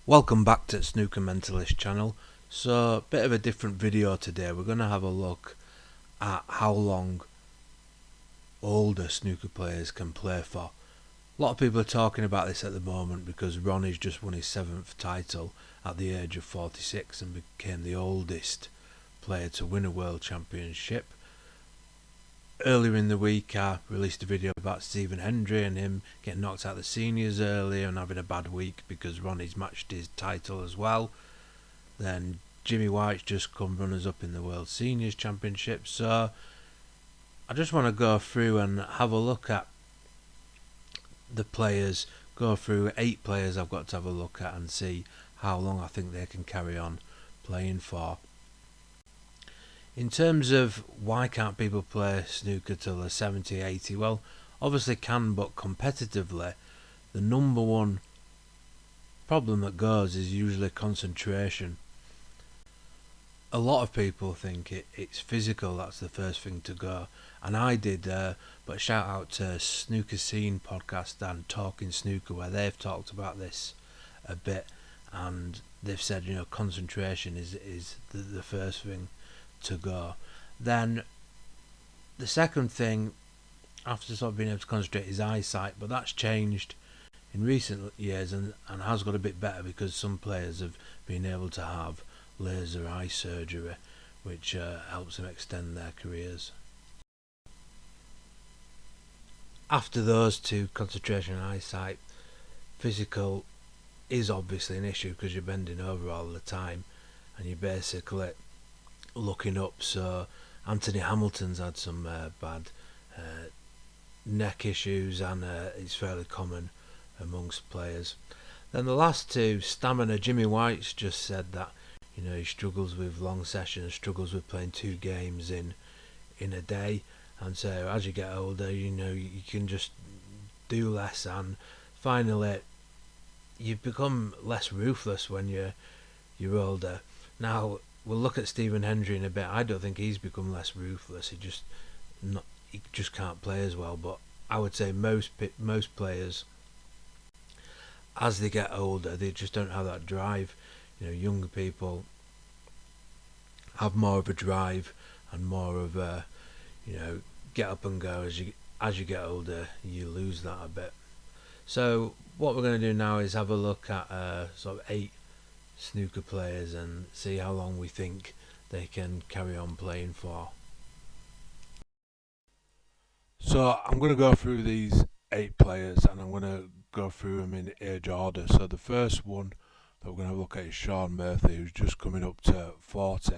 Welcome back to Snooker Mentalist channel. So, a bit of a different video today. We're going to have a look at how long older snooker players can play for. A lot of people are talking about this at the moment because Ronnie's just won his 7th title at the age of 46 and became the oldest player to win a world championship. Earlier in the week I released a video about Hendry and him getting knocked out of the seniors earlier and having a bad week because Ronnie's matched his title as well. Then Jimmy White's just come runners up in the World Seniors Championship. So I just want to go through and have a look at the players, go through 8 players I've got to have a look at and see how long I think they can carry on playing for. In terms of why can't people play snooker till they're 70, 80, well, obviously can, but competitively, the number one problem that goes is usually concentration. A lot of people think it's physical, that's the first thing to go, and I did, but shout out to Snooker Scene podcast and Talking Snooker, where they've talked about this a bit, and they've said, concentration is the first thing to go. Then the second thing, after sort of being able to concentrate, is eyesight, but that's changed in recent years and has got a bit better because some players have been able to have laser eye surgery, which helps them extend their careers. After those two, concentration and eyesight, physical is obviously an issue because you're bending over all the time and you're basically looking up. So Anthony Hamilton's had some bad neck issues, and it's fairly common amongst players. Then the last two, stamina. Jimmy White's just said that he struggles with long sessions, struggles with playing 2 games in a day, and so as you get older, you can just do less, and finally you become less ruthless when you're older. Now we'll look at Hendry in a bit. I don't think he's become less ruthless. He just can't play as well. But I would say most players, as they get older, they just don't have that drive. Younger people have more of a drive and more of a, get up and go. As you get older, you lose that a bit. So what we're going to do now is have a look at sort of 8 snooker players and see how long we think they can carry on playing for. So I'm going to go through these 8 players and I'm going to go through them in age order. So the first one that we're going to look at is Shaun Murphy, who's just coming up to 40.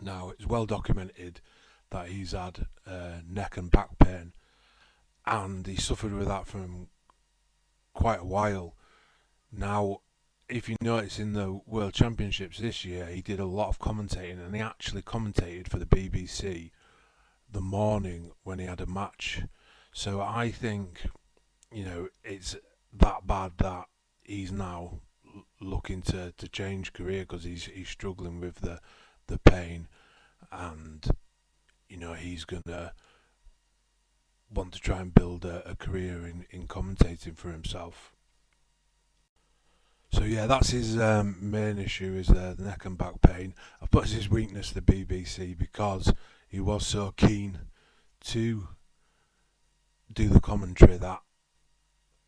Now it's well documented that he's had neck and back pain, and he suffered with that from quite a while. Now if you notice in the World Championships this year, he did a lot of commentating, and he actually commentated for the BBC the morning when he had a match. So I think, it's that bad that he's now looking to change career because he's struggling with the pain, and he's gonna want to try and build a career in commentating for himself. So yeah, that's his main issue, is the neck and back pain. I've put as his weakness the BBC because he was so keen to do the commentary that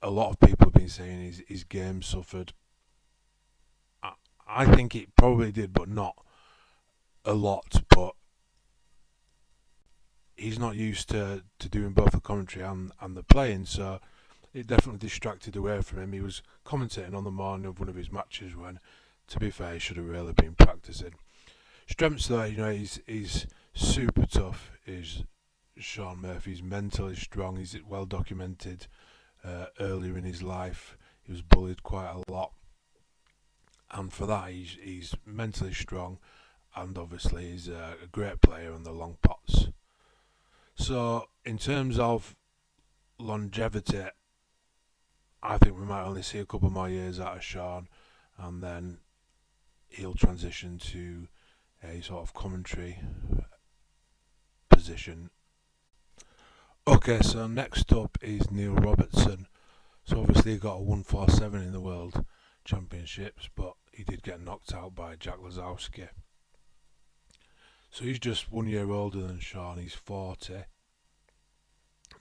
a lot of people have been saying his game suffered. I think it probably did, but not a lot. But he's not used to doing both the commentary and the playing, so it definitely distracted away from him. He was commentating on the morning of one of his matches when, to be fair, he should have really been practicing. Strengths though, he's super tough. Is Shaun Murphy. He's mentally strong. He's well documented. Earlier in his life, he was bullied quite a lot, and for that he's mentally strong, and obviously he's a great player on the long pots. So in terms of longevity, I think we might only see a couple more years out of Shaun, and then he'll transition to a sort of commentary position. Okay, so next up is Neil Robertson. So obviously he got a 147 in the World championships, but he did get knocked out by Jack Lazowski. So he's just 1 year older than Shaun, he's 40.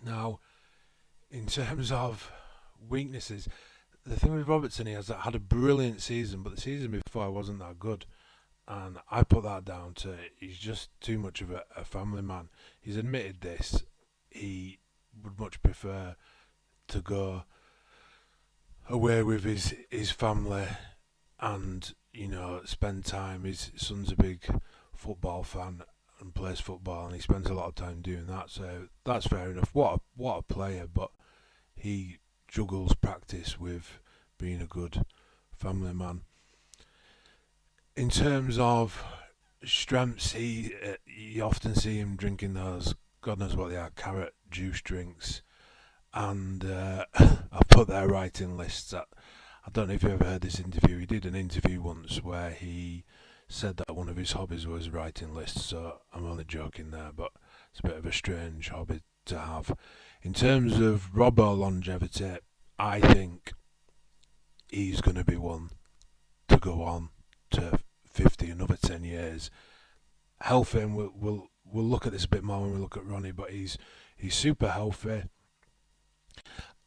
Now, in terms of weaknesses, the thing with Robertson, he has had a brilliant season, but the season before wasn't that good. And I put that down to he's just too much of a family man. He's admitted this. He would much prefer to go away with his family and, you know, spend time. His son's a big football fan and plays football, and he spends a lot of time doing that, so that's fair enough. What a player, but he juggles practice with being a good family man. In terms of strengths, you often see him drinking those, God knows what they are, carrot juice drinks, and I've put their writing lists. I don't know if you ever heard this interview. He did an interview once where he said that one of his hobbies was writing lists, so I'm only joking there, but it's a bit of a strange hobby to have. In terms of Robbo longevity, I think he's going to be one to go on to 50, another 10 years. Healthy, and we'll look at this a bit more when we look at Ronnie, but he's super healthy,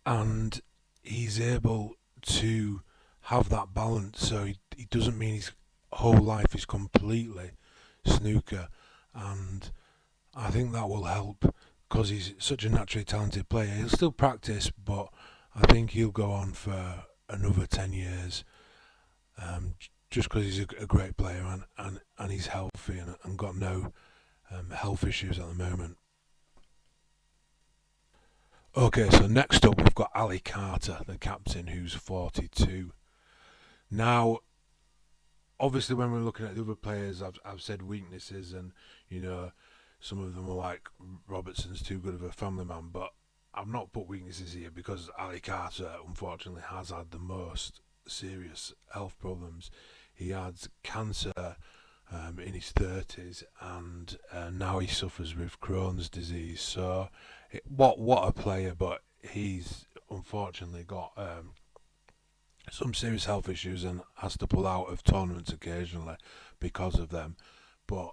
and he's able to have that balance, so he doesn't mean his whole life is completely snooker, and I think that will help because he's such a naturally talented player. He'll still practice, but I think he'll go on for another 10 years, just because he's a great player and he's healthy and got no health issues at the moment. Okay, so next up we've got Ali Carter, the captain, who's 42. Now, obviously when we're looking at the other players, I've said weaknesses, and, you know, some of them are like Robertson's too good of a family man, but I've not put weaknesses here because Ali Carter unfortunately has had the most serious health problems. He had cancer in his 30s, and now he suffers with Crohn's disease. So what a player, but he's unfortunately got some serious health issues and has to pull out of tournaments occasionally because of them. But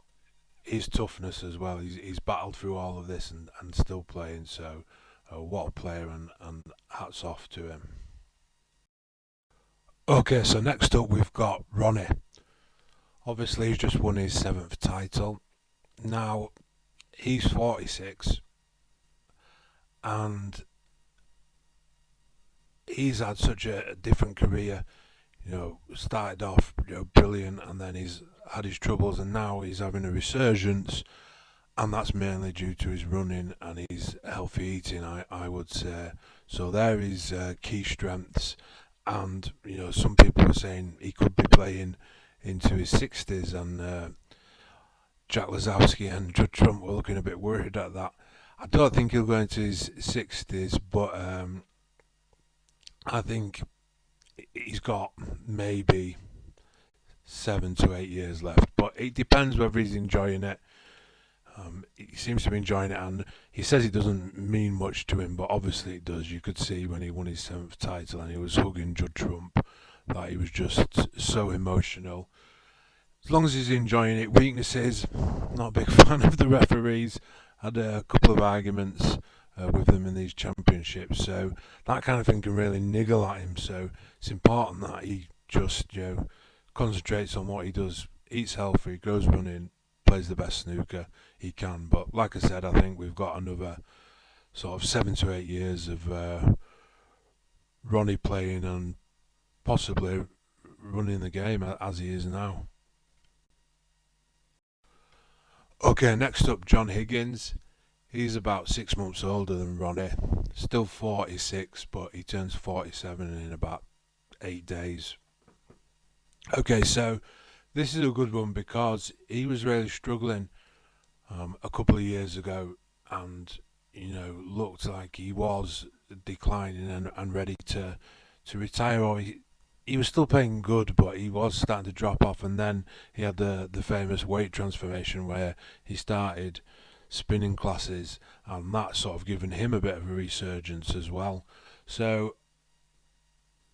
his toughness as well, he's battled through all of this and still playing, so what a player, and hats off to him. Okay, so next up we've got Ronnie. Obviously he's just won his 7th title. Now, he's 46, and he's had such a different career. You know, started off, you know, brilliant, and then he's had his troubles, and now he's having a resurgence, and that's mainly due to his running and his healthy eating, I would say. So there is key strengths, and, you know, some people are saying he could be playing into his 60s, and Jack Lazowski and Judd Trump were looking a bit worried at that. I don't think he'll go into his 60s, but I think he's got maybe 7 to 8 years left, but it depends whether he's enjoying it. He seems to be enjoying it, and he says it doesn't mean much to him, but obviously it does. You could see when he won his 7th title and he was hugging Judd Trump that he was just so emotional. As long as he's enjoying it. Weaknesses, not a big fan of the referees. Had a couple of arguments with them in these championships, so that kind of thing can really niggle at him. So it's important that he just, you know, concentrates on what he does, eats healthy, goes running, plays the best snooker he can. But like I said, I think we've got another sort of 7 to 8 years of Ronnie playing and possibly running the game as he is now. Okay, next up, John Higgins. He's about 6 months older than Ronnie, still 46, but he turns 47 in about 8 days. Okay, so this is a good one because he was really struggling a couple of years ago, and, you know, looked like he was declining and ready to retire, or he was still playing good, but he was starting to drop off, and then he had the famous weight transformation where he started spinning classes, and that sort of given him a bit of a resurgence as well. So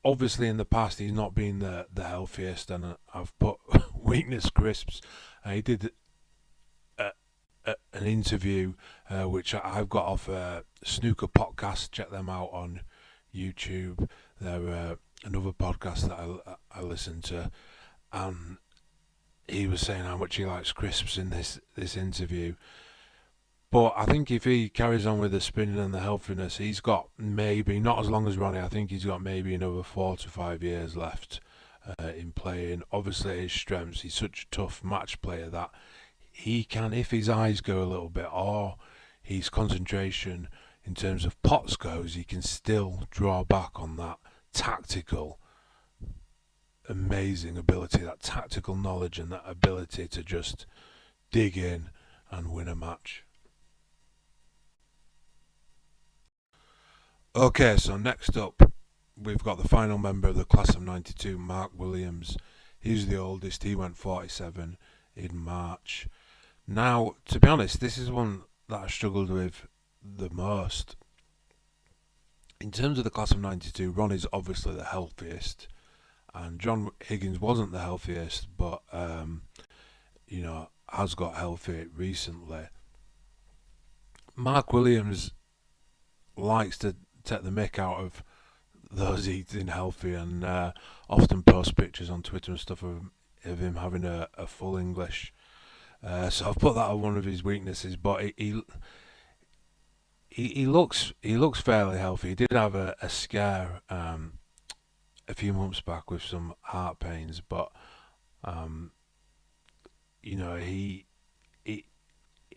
obviously in the past he's not been the healthiest, and I've put weakness crisps. He did an interview which I've got off Snooker podcast. Check them out on YouTube. They're another podcast that I listen to, and he was saying how much he likes crisps in this interview. But I think if he carries on with the spinning and the healthiness, he's got maybe, not as long as Ronnie, I think he's got maybe another 4 to 5 years left in playing. Obviously his strengths, he's such a tough match player that he can, if his eyes go a little bit or his concentration in terms of pots goes, he can still draw back on that tactical, amazing ability, that tactical knowledge and that ability to just dig in and win a match. Okay, so next up, we've got the final member of the class of 92, Mark Williams. He's the oldest, he went 47 in March. Now, to be honest, this is one that I struggled with the most. In terms of the class of 92, Ronnie's obviously the healthiest, and John Higgins wasn't the healthiest, but, has got healthy recently. Mark Williams likes to take the mick out of those eating healthy and often post pictures on Twitter and stuff of him having a full English. So I've put that on one of his weaknesses, but he looks fairly healthy. He did have a scare a few months back with some heart pains, but he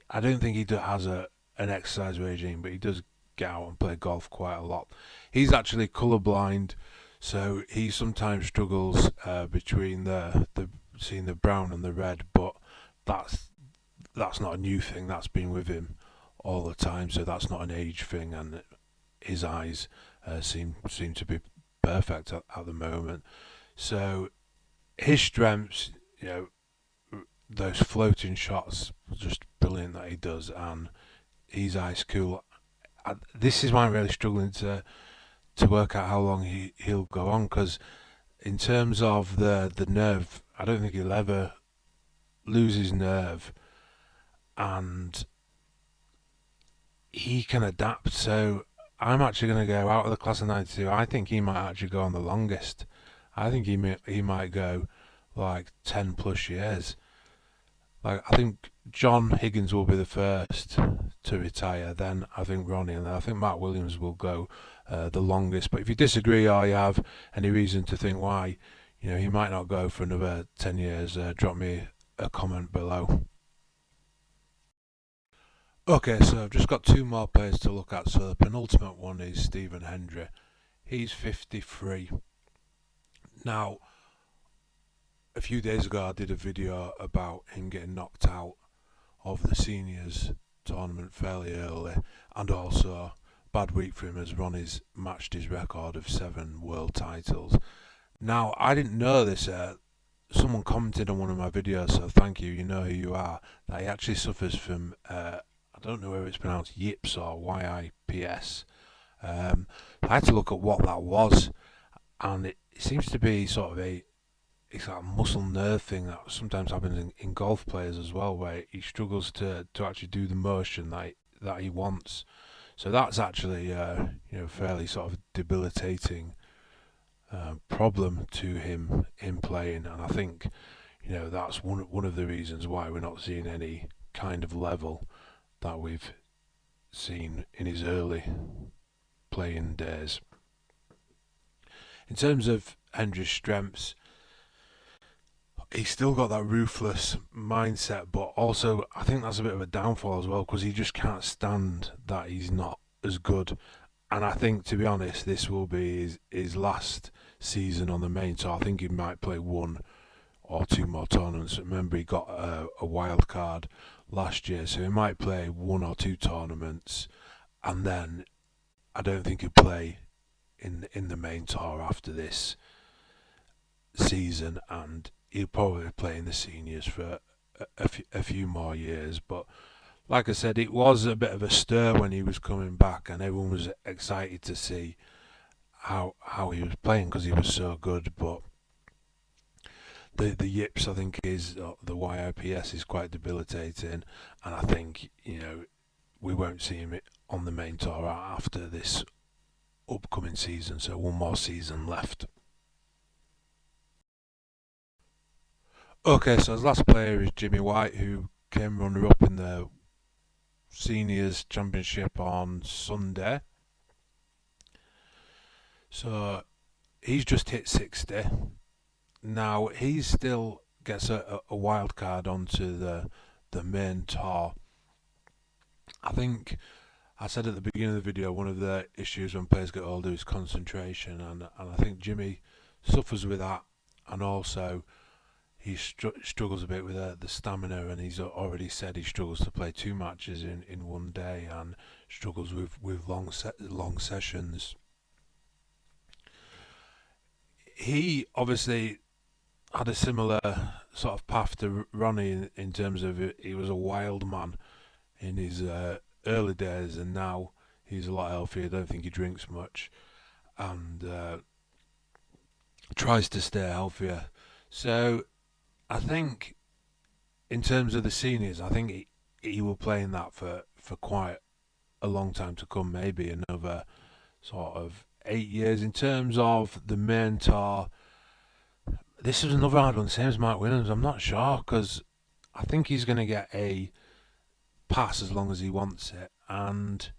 I don't think he has an exercise regime, but he does get out and play golf quite a lot. He's actually colourblind, so he sometimes struggles between the seeing the brown and the red, but that's not a new thing. That's been with him all the time, so that's not an age thing, and his eyes seem to be perfect at the moment. So his strengths, those floating shots, just brilliant that he does, and he's ice cool. This is why I'm really struggling to work out how long he'll go on, because in terms of the nerve, I don't think he'll ever lose his nerve, and he can adapt. So I'm actually going to go out of the class of 92. I think he might actually go on the longest. I think he might go like 10 plus years. Like, I think John Higgins will be the first to retire, then I think Ronnie, and then I think Mark Williams will go the longest. But if you disagree or you have any reason to think why he might not go for another 10 years, drop me a comment below. Okay, so I've just got 2 more players to look at. So the penultimate one is Stephen Hendry. He's 53. Now, a few days ago I did a video about him getting knocked out of the seniors tournament fairly early, and also bad week for him as Ronnie's matched his record of 7 world titles. Now, I didn't know this. Someone commented on one of my videos, so thank you, you know who you are, that he actually suffers from, I don't know whether it's pronounced YIPS or YIPS. I had to look at what that was, and it seems to be sort of it's like a muscle nerve thing that sometimes happens in golf players as well, where he struggles to actually do the motion that he wants. So that's actually fairly sort of debilitating problem to him in playing, and I think that's one of the reasons why we're not seeing any kind of level that we've seen in his early playing days. In terms of Hendry's strengths, he's still got that ruthless mindset, but also I think that's a bit of a downfall as well, because he just can't stand that he's not as good. And I think, to be honest, this will be his last season on the main tour. I think he might play 1 or 2 more tournaments. Remember, he got a wild card last year, so he might play 1 or 2 tournaments, and then I don't think he'll play in the main tour after this season, and he'll probably play in the seniors for a few more years. But like I said, it was a bit of a stir when he was coming back, and everyone was excited to see how he was playing because he was so good. But the YIPS, I think, is the YIPS is quite debilitating, and I think we won't see him on the main tour after this upcoming season. So one more season left. Okay, so his last player is Jimmy White, who came runner-up in the Seniors Championship on Sunday. So he's just hit 60. Now he still gets a wild card onto the main tour. I think I said at the beginning of the video, one of the issues when players get older is concentration, and I think Jimmy suffers with that, and also he struggles a bit with the stamina, and he's already said he struggles to play 2 matches in one day and struggles with long sessions. He obviously had a similar sort of path to Ronnie in terms of he was a wild man in his early days, and now he's a lot healthier. I don't think he drinks much, and tries to stay healthier. So I think in terms of the seniors, I think he will play in that for quite a long time to come, maybe another sort of 8 years. In terms of the main tour, this is another hard one, same as Mark Williams. I'm not sure because I think he's going to get a pass as long as he wants it, and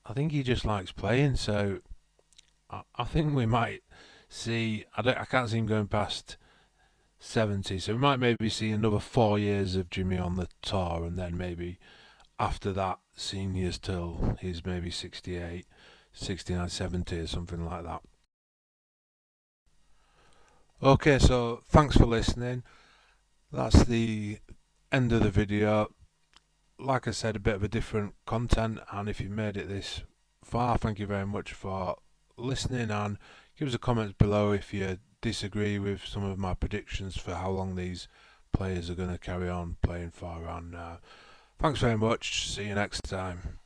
I think he just likes playing. So I think we might see. I can't see him going past 70, so we might maybe see another 4 years of Jimmy on the tour, and then maybe after that seniors till he's maybe 68, 69, 70 or something like that. Okay, so thanks for listening. That's the end of the video. Like I said, a bit of a different content, and if you made it this far, thank you very much for listening, and give us a comment below if you disagree with some of my predictions for how long these players are going to carry on playing for, and thanks very much. See you next time.